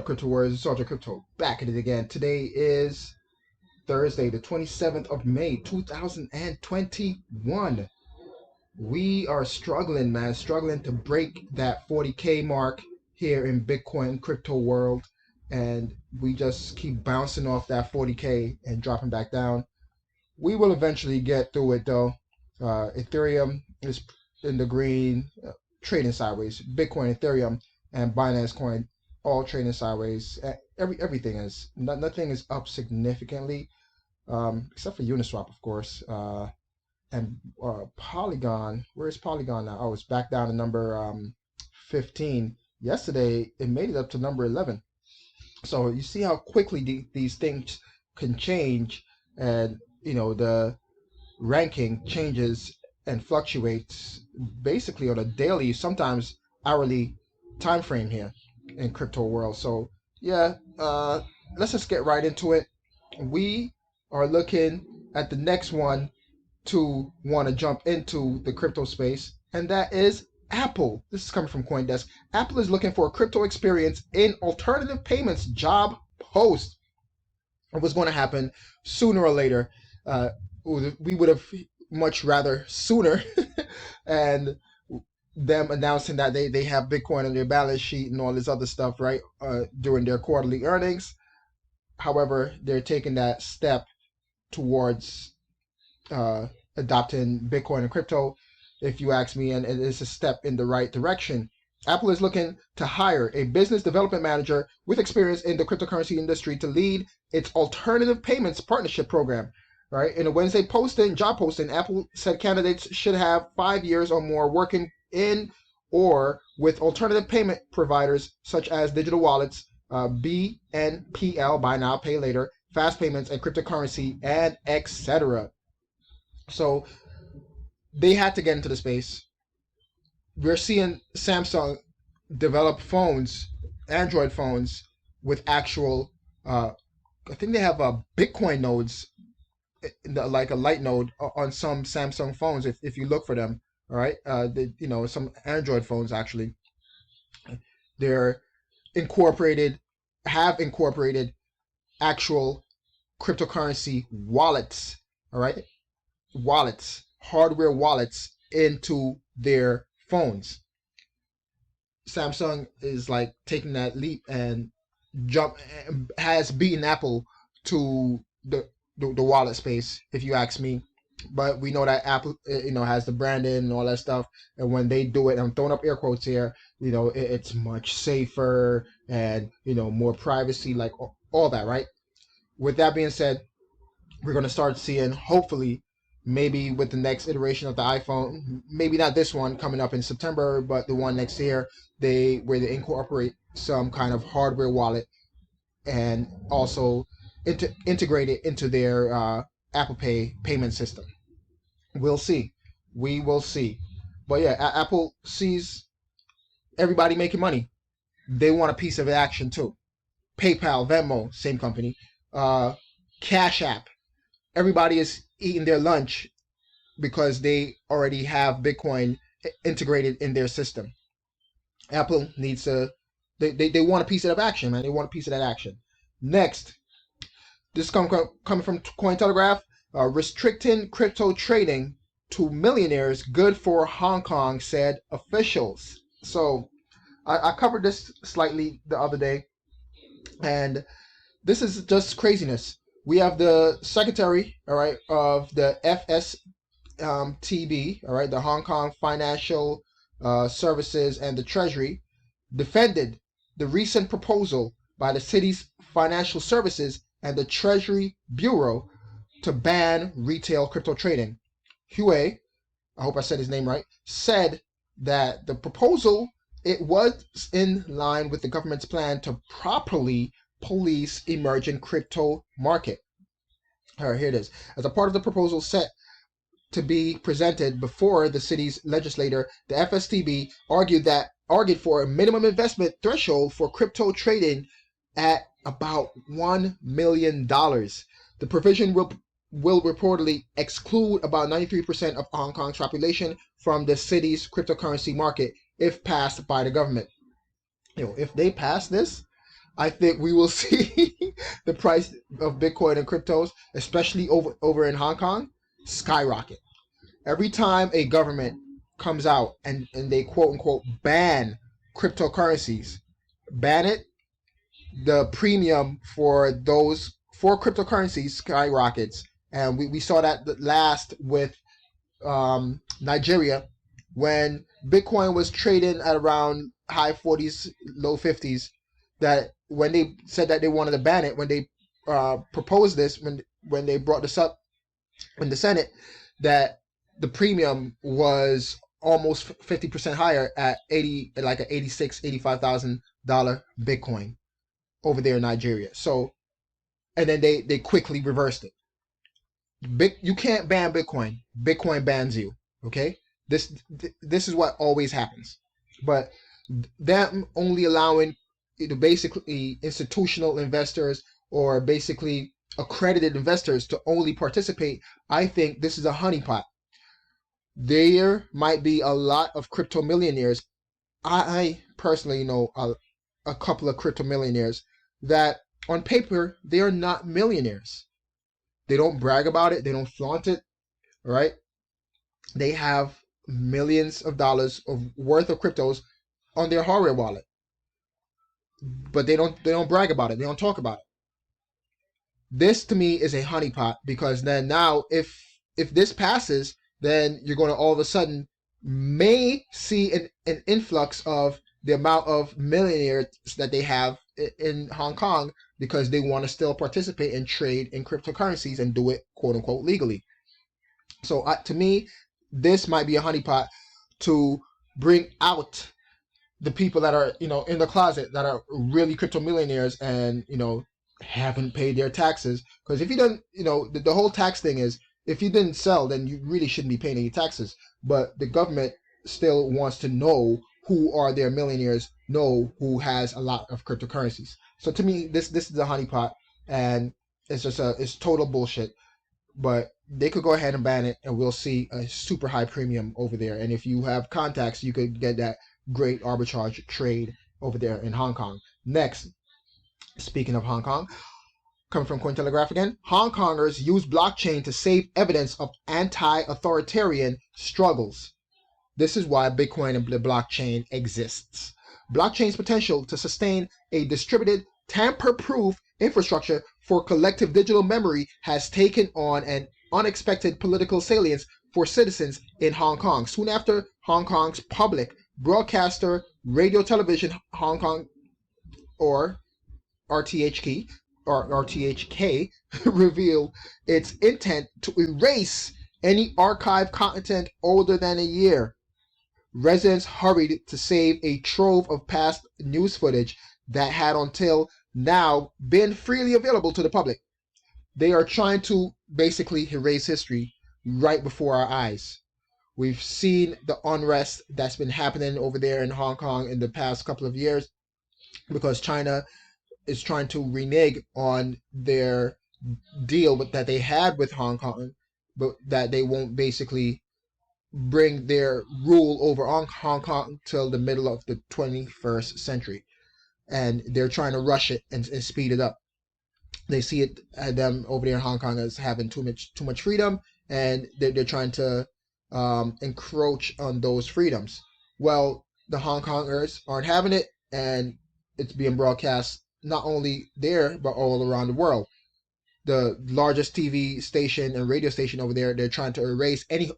up, Crypto Warriors? It's Soldier Crypto back at it again. Today is Thursday, the 27th of May, 2021. We are struggling, man, struggling to break that 40K mark here in Bitcoin crypto world. And we just keep bouncing off that 40K and dropping back down. We will eventually get through it, though. Ethereum is in the green, trading sideways. Bitcoin, Ethereum, and Binance Coin all trading sideways. Everything is nothing is up significantly, except for Uniswap, of course. And Polygon, where's Polygon now? Oh, it's back down to number 15. Yesterday, it made it up to number 11. So you see how quickly these things can change, and you know the ranking changes and fluctuates basically on a daily, sometimes hourly time frame here in crypto world. So yeah, let's just get right into it. We are looking at the next one to want to jump into the crypto space, and that is Apple. This is coming from CoinDesk. Apple is looking for a crypto experience in alternative payments job post. It was going to happen sooner or later. We would have much rather sooner and them announcing that they have Bitcoin on their balance sheet and all this other stuff, right, during their quarterly earnings. However, they're taking that step towards adopting Bitcoin and crypto, if you ask me, and it is a step in the right direction. Apple is looking to hire a business development manager with experience in the cryptocurrency industry to lead its alternative payments partnership program. Right? In a Wednesday job posting, Apple said candidates should have 5 years or more working in or with alternative payment providers such as digital wallets, BNPL, buy now, pay later, fast payments, and cryptocurrency, and etc. So they had to get into the space. We're seeing Samsung develop phones, Android phones, with actual, I think they have Bitcoin nodes, like a light node on some Samsung phones if you look for them. All right, some Android phones actually, they're have incorporated actual cryptocurrency wallets. All right, hardware wallets into their phones. Samsung is like taking that leap and has beaten Apple to the wallet space, if you ask me. But we know that Apple, has the branding and all that stuff. And when they do it, I'm throwing up air quotes here, it's much safer and, more privacy, like all that, right? With that being said, we're going to start seeing, hopefully, maybe with the next iteration of the iPhone, maybe not this one coming up in September, but the one next year, where they incorporate some kind of hardware wallet and also integrate it into their Apple Pay payment system. We'll see. We will see. But yeah, Apple sees everybody making money. They want a piece of the action too. PayPal, Venmo, same company. Cash App. Everybody is eating their lunch because they already have Bitcoin integrated in their system. Apple needs they want a piece of that action, man. They want a piece of that action. Next, this coming from Cointelegraph, restricting crypto trading to millionaires good for Hong Kong, said officials. So I covered this slightly the other day, and this is just craziness. We have the secretary, all right, of the FSTB, all right, the Hong Kong Financial Services, and the Treasury defended the recent proposal by the city's financial services and the Treasury Bureau to ban retail crypto trading. Huey, I hope I said his name right, said that the proposal, it was in line with the government's plan to properly police emerging crypto market. All right, here it is. As a part of the proposal set to be presented before the city's legislature, the FSTB argued for a minimum investment threshold for crypto trading at about $1 million. The provision will reportedly exclude about 93% of Hong Kong's population from the city's cryptocurrency market if passed by the government. If they pass this, I think we will see the price of Bitcoin and cryptos, especially over in Hong Kong, skyrocket. Every time a government comes out and they quote unquote ban cryptocurrencies, ban it, the premium for those for cryptocurrencies skyrockets. And we saw that last with Nigeria when Bitcoin was trading at around high 40s, low 50s. That when they said that they wanted to ban it, when they proposed this, when they brought this up in the Senate, that the premium was almost 50% higher at 80, like a 86, $85,000 Bitcoin over there in Nigeria. So, and then they quickly reversed it. You can't ban Bitcoin. Bitcoin bans you. Okay, this is what always happens. But them only allowing basically institutional investors or basically accredited investors to only participate, I think this is a honeypot. There might be a lot of crypto millionaires. I personally know a couple of crypto millionaires that on paper they are not millionaires. They don't brag about it. They don't flaunt it. Right? They have millions of dollars of worth of cryptos on their hardware wallet, but they don't brag about it. They don't talk about it. This to me is a honeypot because then now if this passes, then you're going to all of a sudden may see an influx of the amount of millionaires that they have in Hong Kong because they want to still participate and trade in cryptocurrencies and do it quote unquote legally. So to me, this might be a honeypot to bring out the people that are in the closet that are really crypto millionaires and haven't paid their taxes. Because if you don't, the whole tax thing is if you didn't sell, then you really shouldn't be paying any taxes. But the government still wants to know who are their millionaires, know who has a lot of cryptocurrencies. So to me, this is a honeypot, and it's total bullshit. But they could go ahead and ban it, and we'll see a super high premium over there. And if you have contacts, you could get that great arbitrage trade over there in Hong Kong. Next, speaking of Hong Kong, coming from Cointelegraph again, Hong Kongers use blockchain to save evidence of anti-authoritarian struggles. This is why Bitcoin and the blockchain exists. Blockchain's potential to sustain a distributed, tamper-proof infrastructure for collective digital memory has taken on an unexpected political salience for citizens in Hong Kong. Soon after Hong Kong's public broadcaster Radio Television Hong Kong, or RTHK, revealed its intent to erase any archive content older than a year. Residents hurried to save a trove of past news footage that had until now been freely available to the public. They are trying to basically erase history right before our eyes. We've seen the unrest that's been happening over there in Hong Kong in the past couple of years because China is trying to renege on their deal that they had with Hong Kong, but that they won't basically bring their rule over Hong Kong till the middle of the 21st century. And they're trying to rush it and speed it up. They see it at them over there in Hong Kong as having too much freedom, and they're trying to encroach on those freedoms. Well, the Hong Kongers aren't having it, and it's being broadcast not only there but all around the world. The largest TV station and radio station over there, they're trying to erase any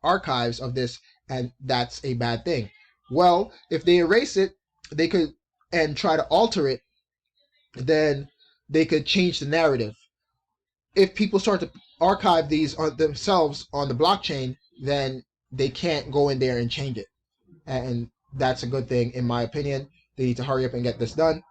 archives of this, and that's a bad thing. Well, if they erase it, they could and try to alter it, then they could change the narrative. If people start to archive these on themselves on the blockchain, then they can't go in there and change it. And that's a good thing, in my opinion. They need to hurry up and get this done.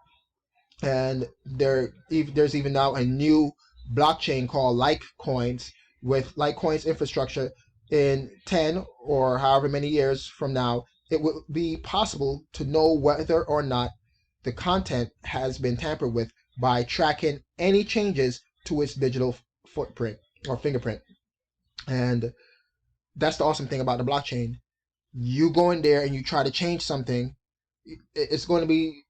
And there's even now a new blockchain called Litecoins. With Litecoin's infrastructure, in 10 or however many years from now, it will be possible to know whether or not the content has been tampered with by tracking any changes to its digital footprint or fingerprint. And that's the awesome thing about the blockchain. You go in there and you try to change something, it's going to be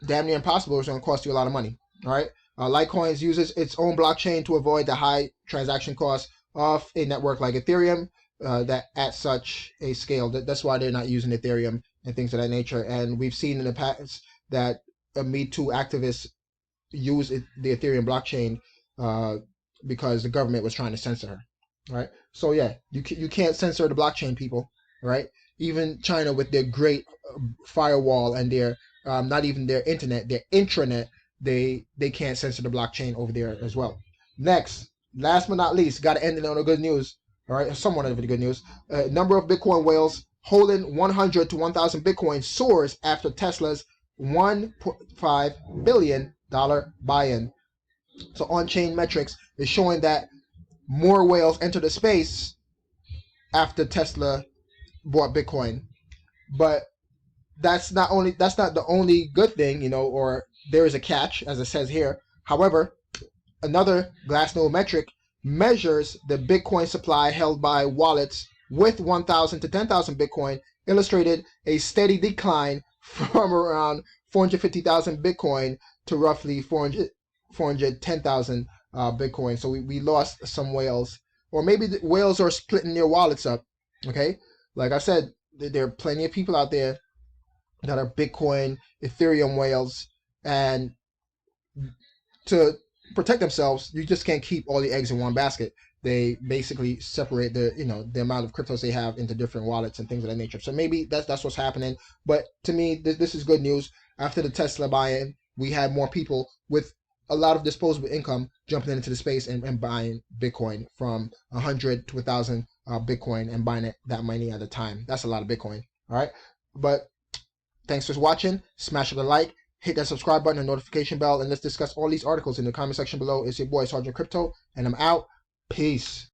damn near impossible. It's going to cost you a lot of money. All right. Litecoins uses its own blockchain to avoid the high transaction costs of a network like Ethereum that at such a scale. That's why they're not using Ethereum and things of that nature. And we've seen in the past that Me Too activists use the Ethereum blockchain because the government was trying to censor her. Right. So yeah, you can't censor the blockchain, people. Right. Even China with their great firewall and their not even their internet, their intranet, they can't censor the blockchain over there as well. Next, last but not least, got to end it on a good news. All right, somewhat of the good news. Number of Bitcoin whales holding 100 to 1,000 Bitcoin soars after Tesla's $1.5 billion buy-in. So on-chain metrics is showing that more whales enter the space after Tesla bought Bitcoin. But that's not the only good thing, or there is a catch, as it says here. However, another Glassnode metric measures the Bitcoin supply held by wallets with 1,000 to 10,000 Bitcoin, illustrated a steady decline from around 450,000 Bitcoin to roughly 410,000 Bitcoin. So we lost some whales, or maybe the whales are splitting their wallets up. Okay, like I said, there are plenty of people out there that are Bitcoin, Ethereum whales, and to protect themselves, you just can't keep all the eggs in one basket. They basically separate the amount of cryptos they have into different wallets and things of that nature. So maybe that's what's happening. But to me, this is good news. After the Tesla buy-in, we had more people with a lot of disposable income jumping into the space and buying Bitcoin from 100 to 1,000 Bitcoin and buying it that many at a time. That's a lot of Bitcoin. All right, but thanks for watching. Smash the like, hit that subscribe button and notification bell, and let's discuss all these articles in the comment section below. It's your boy Sergeant Crypto, and I'm out. Peace.